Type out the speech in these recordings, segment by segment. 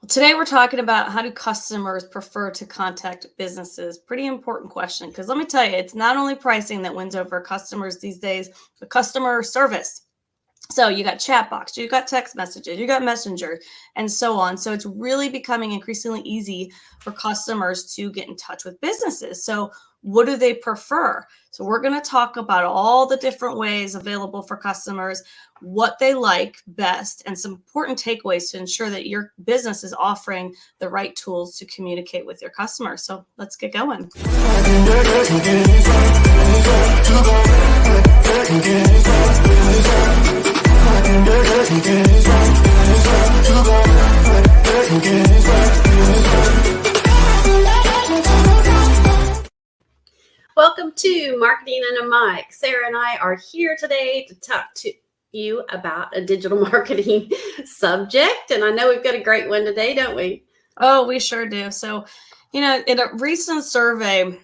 Well, today we're talking about how do customers prefer to contact businesses? Pretty important question because let me tell you, it's not only pricing that wins over customers these days, but customer service. So you got chat box, you got text messages, you got messenger, and so on. So it's really becoming increasingly easy for customers to get in touch with businesses. So what do they prefer? So we're going to talk about all the different ways available for customers, what they like best, and some important takeaways to ensure that your business is offering the right tools to communicate with your customers. So let's get going. Welcome to Marketing and a Mic. Sarah and I are here today to talk to you about a digital marketing subject. And I know we've got a great one today, don't we? Oh, we sure do. So, in a recent survey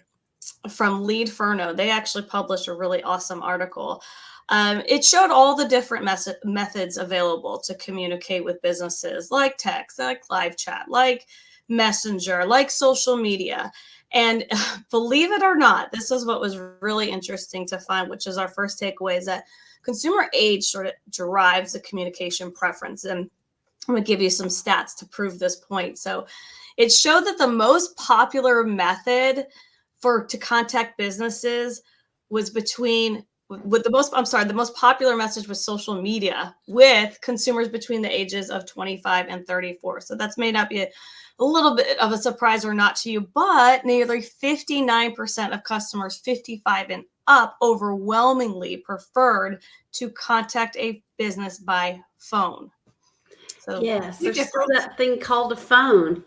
from Lead Furno, they actually published a really awesome article. It showed all the different methods available to communicate with businesses, like text, like live chat, like messenger, like social media. And believe it or not, this is what was really interesting to find, which is our first takeaway, is that consumer age sort of drives the communication preference. And I'm going to give you some stats to prove this point. So it showed that the most popular method to contact businesses was the most popular message was social media with consumers between the ages of 25 and 34. So that's may not be a little bit of a surprise or not to you, but nearly 59% of customers 55 and up overwhelmingly preferred to contact a business by phone. So yes, there's still that thing called a phone.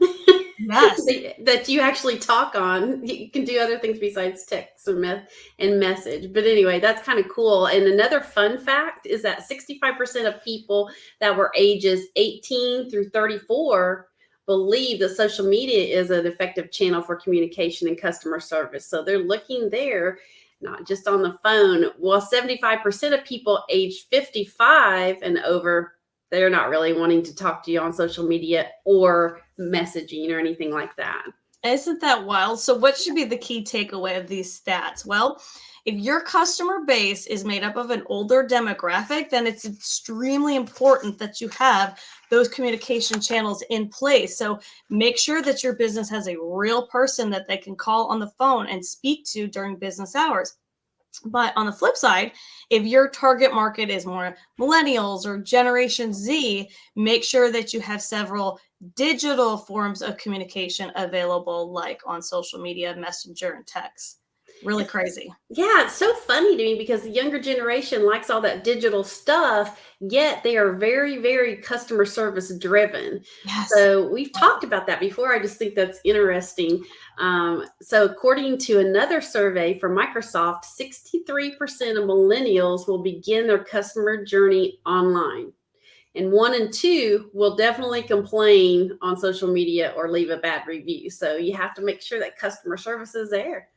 Yes. that you actually talk on. You can do other things besides text and message. But anyway, that's kind of cool. And another fun fact is that 65% of people that were ages 18 through 34 believe that social media is an effective channel for communication and customer service. So they're looking there, not just on the phone. Well, 75% of people age 55 and over, they're not really wanting to talk to you on social media or messaging or anything like that. Isn't that wild? So what should be the key takeaway of these stats? Well, if your customer base is made up of an older demographic, then it's extremely important that you have those communication channels in place. So make sure that your business has a real person that they can call on the phone and speak to during business hours. But on the flip side, if your target market is more millennials or Generation Z, make sure that you have several digital forms of communication available, like on social media, messenger, and text. Really crazy. Yeah, it's so funny to me because the younger generation likes all that digital stuff, yet they are very, very customer service driven. Yes. So we've talked about that before. I just think that's interesting. So according to another survey from Microsoft, 63% of millennials will begin their customer journey online. And 1 and 2 will definitely complain on social media or leave a bad review. So you have to make sure that customer service is there.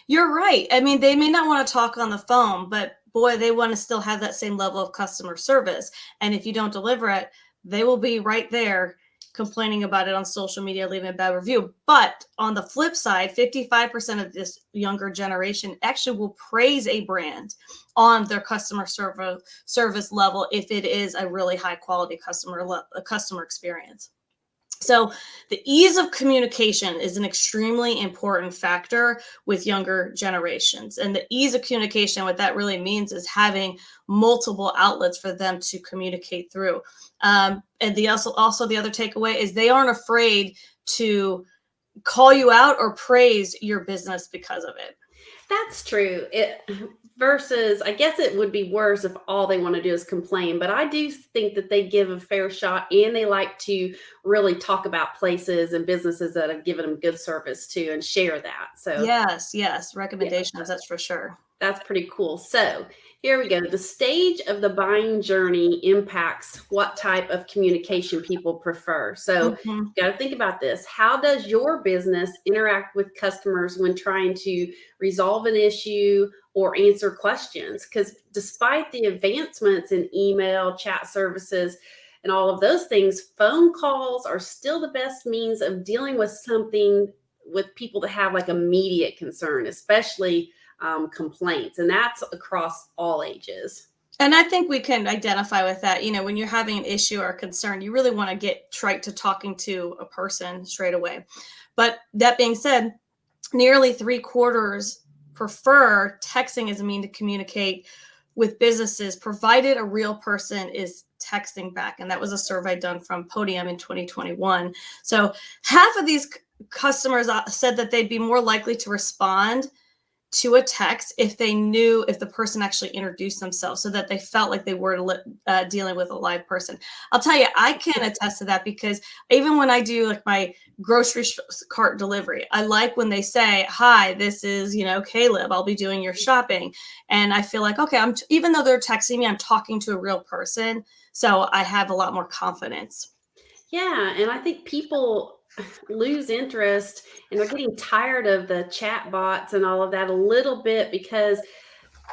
You're right. I mean, they may not want to talk on the phone, but boy, they want to still have that same level of customer service. And if you don't deliver it, they will be right there complaining about it on social media, leaving a bad review. But on the flip side, 55% of this younger generation actually will praise a brand on their customer service level if it is a really high quality customer experience. So the ease of communication is an extremely important factor with younger generations. And the ease of communication, what that really means is having multiple outlets for them to communicate through. And also the other takeaway is they aren't afraid to call you out or praise your business because of it. That's true. Versus, I guess it would be worse if all they want to do is complain. But I do think that they give a fair shot and they like to really talk about places and businesses that have given them good service too and share that. So Yes, recommendations, yeah, that's for sure. that's pretty cool. So here we go. The stage of the buying journey impacts what type of communication people prefer. So you got to think about this. How does your business interact with customers when trying to resolve an issue or answer questions? Because despite the advancements in email, chat services, and all of those things, phone calls are still the best means of dealing with something with people that have like immediate concern, especially complaints. And that's across all ages. And I think we can identify with that. When you're having an issue or a concern, you really want to get right to talking to a person straight away. But that being said, nearly 3/4 prefer texting as a mean to communicate with businesses, provided a real person is texting back. And that was a survey done from Podium in 2021. So half of these customers said that they'd be more likely to respond to a text if they knew if the person actually introduced themselves, so that they felt like they were dealing with a live person. I'll tell you, I can attest to that, because even when I do like my grocery cart delivery, I like when they say, "Hi, this is, Caleb, I'll be doing your shopping." And I feel like, okay, even though they're texting me, I'm talking to a real person. So I have a lot more confidence. Yeah, and I think people lose interest and are getting tired of the chat bots and all of that a little bit because,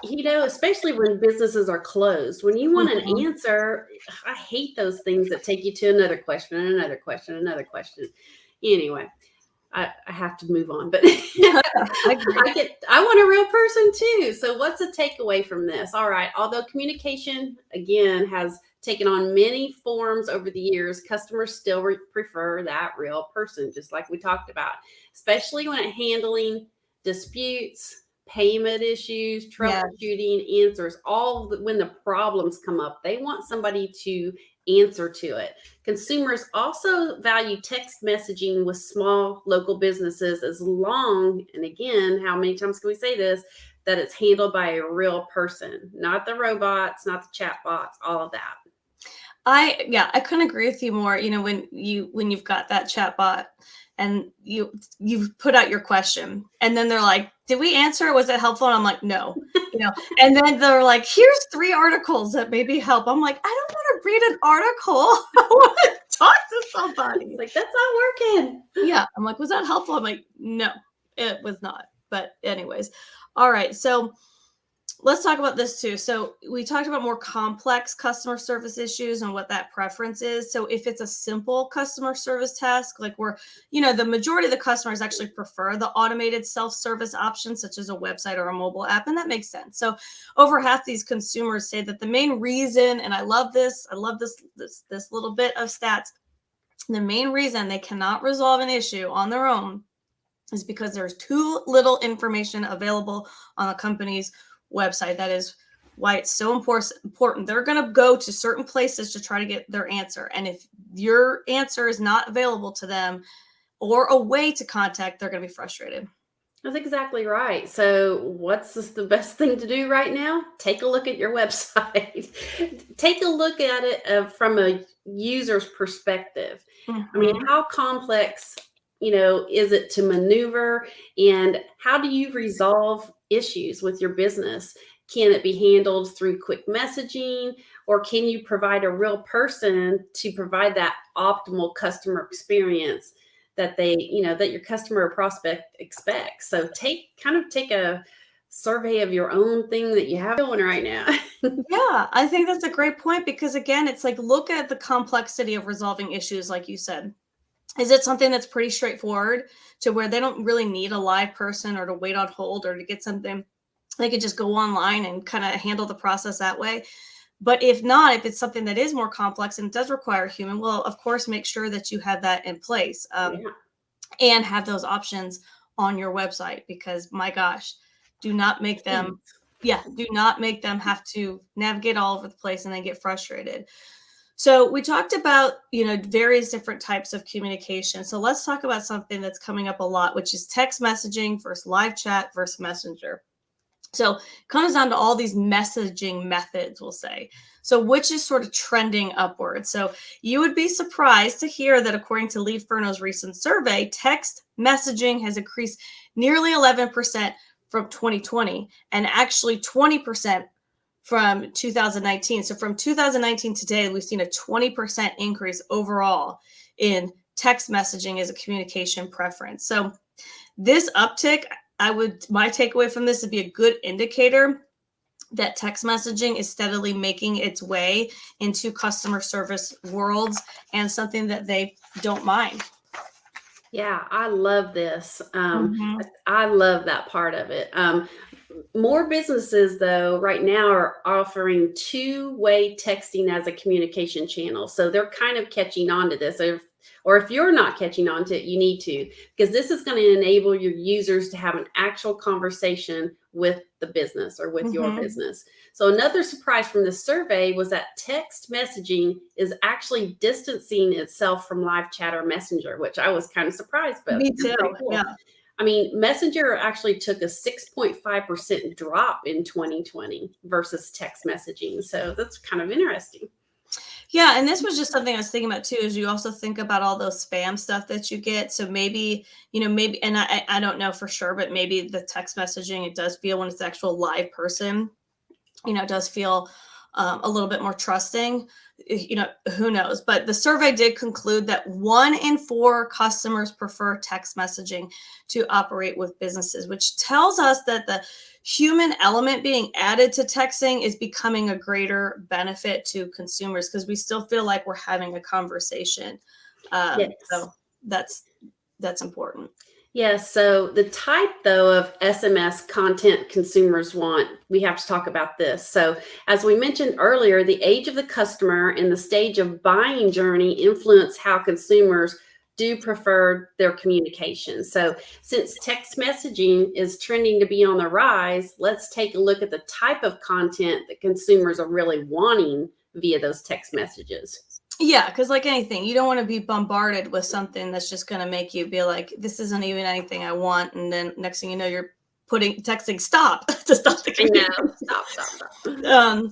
especially when businesses are closed, when you want an Mhm. answer, I hate those things that take you to another question and another question, another question. Anyway, I have to move on, but I agree. I want a real person too. So what's the takeaway from this? All right. Although communication again has taken on many forms over the years, customers still prefer that real person, just like we talked about, especially when handling disputes, payment issues, Yes. troubleshooting, answers, when the problems come up, they want somebody to answer to it. Consumers also value text messaging with small local businesses as long, and again, how many times can we say this, that it's handled by a real person, not the robots, not the chat bots, all of that. I couldn't agree with you more. When you've got that chat bot and you've put out your question, and then they're like, "Did we answer? Was it helpful?" And I'm like, "No." And then they're like, "Here's 3 articles that maybe help." I'm like, "I don't want to read an article. I want to talk to It's somebody." like, that's not working. Yeah. I'm like, "Was that helpful?" I'm like, "No, it was not." But anyways, all right. So let's talk about this too. So we talked about more complex customer service issues and what that preference is. So if it's a simple customer service task, like where, the majority of the customers actually prefer the automated self-service options, such as a website or a mobile app, and that makes sense. So over half these consumers say that the main reason, and I love this little bit of stats, the main reason they cannot resolve an issue on their own is because there's too little information available on the company's website. That is why it's so important. They're going to go to certain places to try to get their answer. And if your answer is not available to them or a way to contact, they're going to be frustrated. That's exactly right. So, what's the best thing to do right now? Take a look at your website. Take a look at it from a user's perspective. I mean, Mhm. how complex, is it to maneuver, and how do you resolve issues with your business? Can it be handled through quick messaging, or can you provide a real person to provide that optimal customer experience that that your customer or prospect expects? So take a survey of your own thing that you have going right now. Yeah, I think that's a great point, because again, it's like, look at the complexity of resolving issues, like you said. Is it something that's pretty straightforward to where they don't really need a live person or to wait on hold or to get something? They could just go online and kind of handle the process that way. But if not, if it's something that is more complex and does require a human, well, of course, make sure that you have that in place, Yeah. and have those options on your website, because my gosh, do not make them, yeah, do not make them have to navigate all over the place and then get frustrated. So we talked about, various different types of communication. So let's talk about something that's coming up a lot, which is text messaging versus live chat versus messenger. So it comes down to all these messaging methods, we'll say. So which is sort of trending upward. So you would be surprised to hear that according to Lead Furno's recent survey, text messaging has increased nearly 11% from 2020, and actually 20% from 2019. So from 2019 to today, we've seen a 20% increase overall in text messaging as a communication preference. So this uptick, my takeaway from this would be a good indicator that text messaging is steadily making its way into customer service worlds and something that they don't mind. Yeah, I love this. Mhm. I love that part of it. More businesses, though, right now are offering two-way texting as a communication channel. So they're kind of catching on to this. Or if you're not catching on to it, you need to, because this is going to enable your users to have an actual conversation with the business or with your Mhm. business. So another surprise from this survey was that text messaging is actually distancing itself from live chat or messenger, which I was kind of surprised, but Me that's too. pretty Yeah. cool. I mean, Messenger actually took a 6.5% drop in 2020 versus text messaging. So that's kind of interesting. Yeah, and this was just something I was thinking about too, is you also think about all those spam stuff that you get. So maybe, maybe, and I don't know for sure, but maybe the text messaging, it does feel when it's actual live person, it does feel a little bit more trusting. Who knows? But the survey did conclude that 1 in 4 customers prefer text messaging to operate with businesses, which tells us that the human element being added to texting is becoming a greater benefit to consumers because we still feel like we're having a conversation. Yes. So that's important. Yes. So the type, though, of SMS content consumers want, we have to talk about this. So, as we mentioned earlier, the age of the customer and the stage of buying journey influence how consumers do prefer their communication. So, since text messaging is trending to be on the rise, let's take a look at the type of content that consumers are really wanting via those text messages. Yeah, because like anything, you don't want to be bombarded with something that's just going to make you be like, this isn't even anything I want. And then next thing you know, you're texting stop to stop the I know. communication. Stop. Um,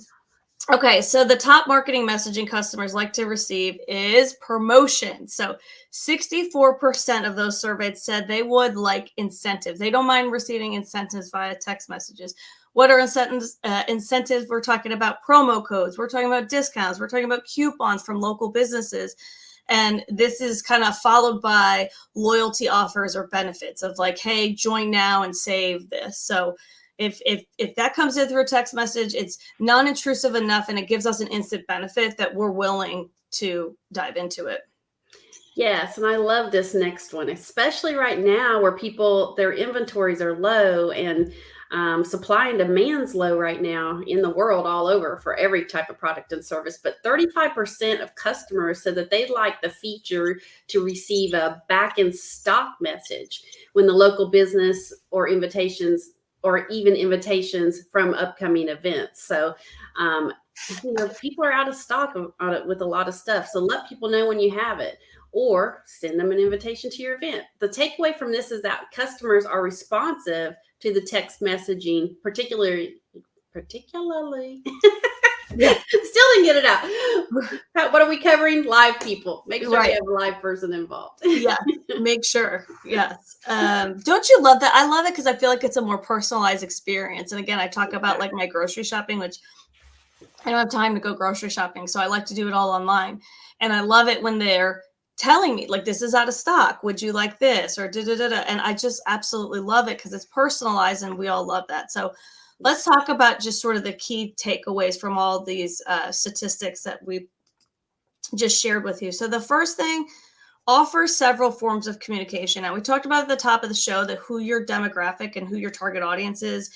okay, so the top marketing messaging customers like to receive is promotion. So 64% of those surveyed said they would like incentives. They don't mind receiving incentives via text messages. What are incentives? Incentives, we're talking about promo codes, we're talking about discounts, we're talking about coupons from local businesses. And this is kind of followed by loyalty offers or benefits of like, hey, join now and save this. So if that comes in through a text message, it's non-intrusive enough and it gives us an instant benefit that we're willing to dive into it. Yes, and I love this next one, especially right now where people, their inventories are low and supply and demand's low right now in the world all over for every type of product and service. But 35% of customers said that they'd like the feature to receive a back in stock message when the local business or invitations or even invitations from upcoming events. So, people are out of stock on it with a lot of stuff. So let people know when you have it or send them an invitation to your event. The takeaway from this is that customers are responsive to the text messaging, particularly Yeah, still didn't get it out. What are we covering? Live people. Make sure we right. have a live person involved. Yes, make sure. Yes. Don't you love that? I love it because I feel like it's a more personalized experience. And again, I talk about like my grocery shopping, which I don't have time to go grocery shopping, so I like to do it all online. And I love it when they're telling me, like, this is out of stock. Would you like this? Or da da da da. And I just absolutely love it because it's personalized and we all love that. So let's talk about just sort of the key takeaways from all these statistics that we just shared with you. So the first thing, offer several forms of communication. Now, we talked about at the top of the show that who your demographic and who your target audience is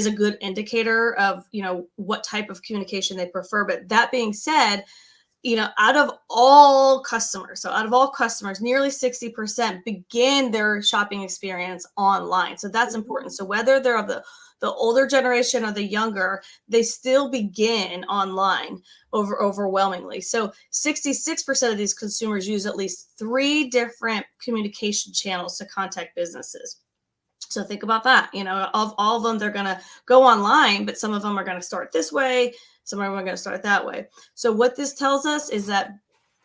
a good indicator of, what type of communication they prefer. But that being said, out of all customers, nearly 60% begin their shopping experience online. So that's important. So whether they're of the older generation or the younger, they still begin online overwhelmingly. So 66% of these consumers use at least 3 different communication channels to contact businesses. So think about that. Of all of them, they're going to go online, but some of them are going to start this way. Some of them are going to start that way. So what this tells us is that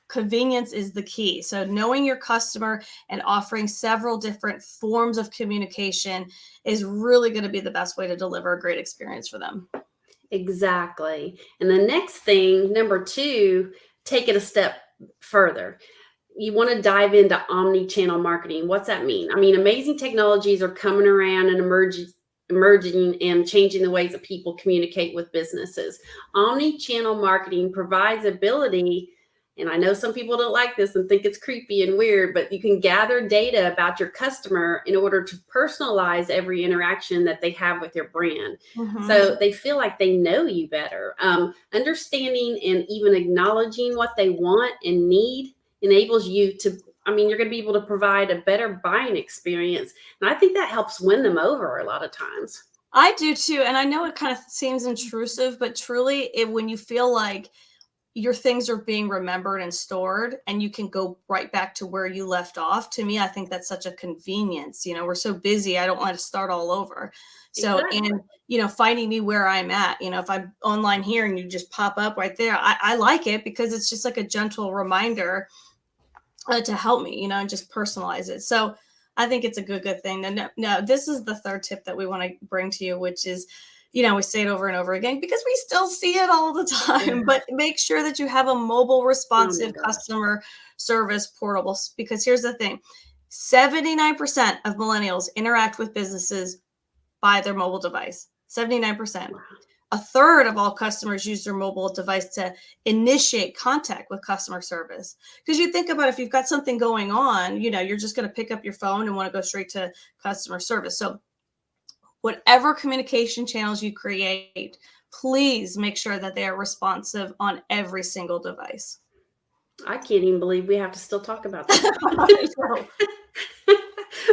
convenience is the key. So knowing your customer and offering several different forms of communication is really going to be the best way to deliver a great experience for them. Exactly. And the next thing, number 2, take it a step further. You want to dive into omni-channel marketing. What's that mean? I mean, amazing technologies are coming around and emerging and changing the ways that people communicate with businesses. Omni-channel marketing provides ability, and I know some people don't like this and think it's creepy and weird, but you can gather data about your customer in order to personalize every interaction that they have with your brand. Mhm. So they feel like they know you better. Understanding and even acknowledging what they want and need enables you to, you're going to be able to provide a better buying experience. And I think that helps win them over a lot of times. I do too. And I know it kind of seems intrusive, but truly, when you feel like your things are being remembered and stored and you can go right back to where you left off, to me, I think that's such a convenience. We're so busy, I don't want to start all over. So, Exactly. and finding me where I'm at, if I'm online here and you just pop up right there, I like it because it's just like a gentle reminder to help me, and just personalize it. So I think it's a good thing. And no, this is the third tip that we want to bring to you, which is, we say it over and over again because we still see it all the time, but make sure that you have a mobile responsive customer service portal. Because here's the thing, 79% of millennials interact with businesses by their mobile device. 79%. Wow. A third of all customers use their mobile device to initiate contact with customer service. Because you think about if you've got something going on, you're just going to pick up your phone and want to go straight to customer service. So whatever communication channels you create, please make sure that they are responsive on every single device. I can't even believe we have to still talk about that.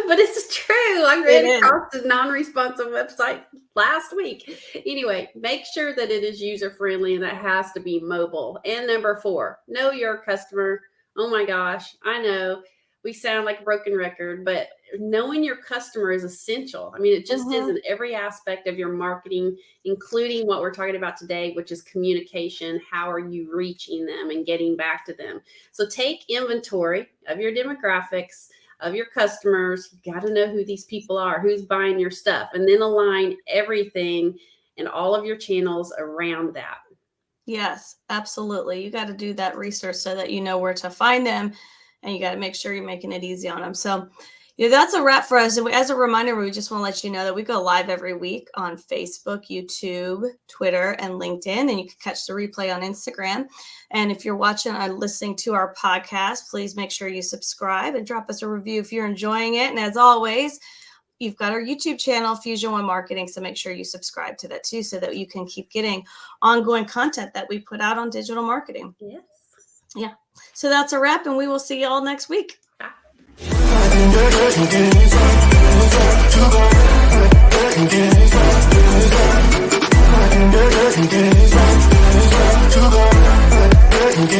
But it's true. I ran across a non-responsive website last week. Anyway, make sure that it is user-friendly and that has to be mobile. And number 4, know your customer. Oh my gosh, I know we sound like a broken record, but knowing your customer is essential. It just is in every aspect of your marketing, including what we're talking about today, which is communication. How are you reaching them and getting back to them? So take inventory of your demographics, of your customers. You got to know who these people are, who's buying your stuff, and then align everything and all of your channels around that. Yes, absolutely. You got to do that research so that you know where to find them, and you got to make sure you're making it easy on them. So that's a wrap for us. As a reminder, we just want to let you know that we go live every week on Facebook, YouTube, Twitter, and LinkedIn, and you can catch the replay on Instagram. And if you're watching or listening to our podcast, please make sure you subscribe and drop us a review if you're enjoying it. And as always, you've got our YouTube channel, Fusion One Marketing, so make sure you subscribe to that too so that you can keep getting ongoing content that we put out on digital marketing. Yes. Yeah. So that's a wrap, and we will see you all next week. Bye.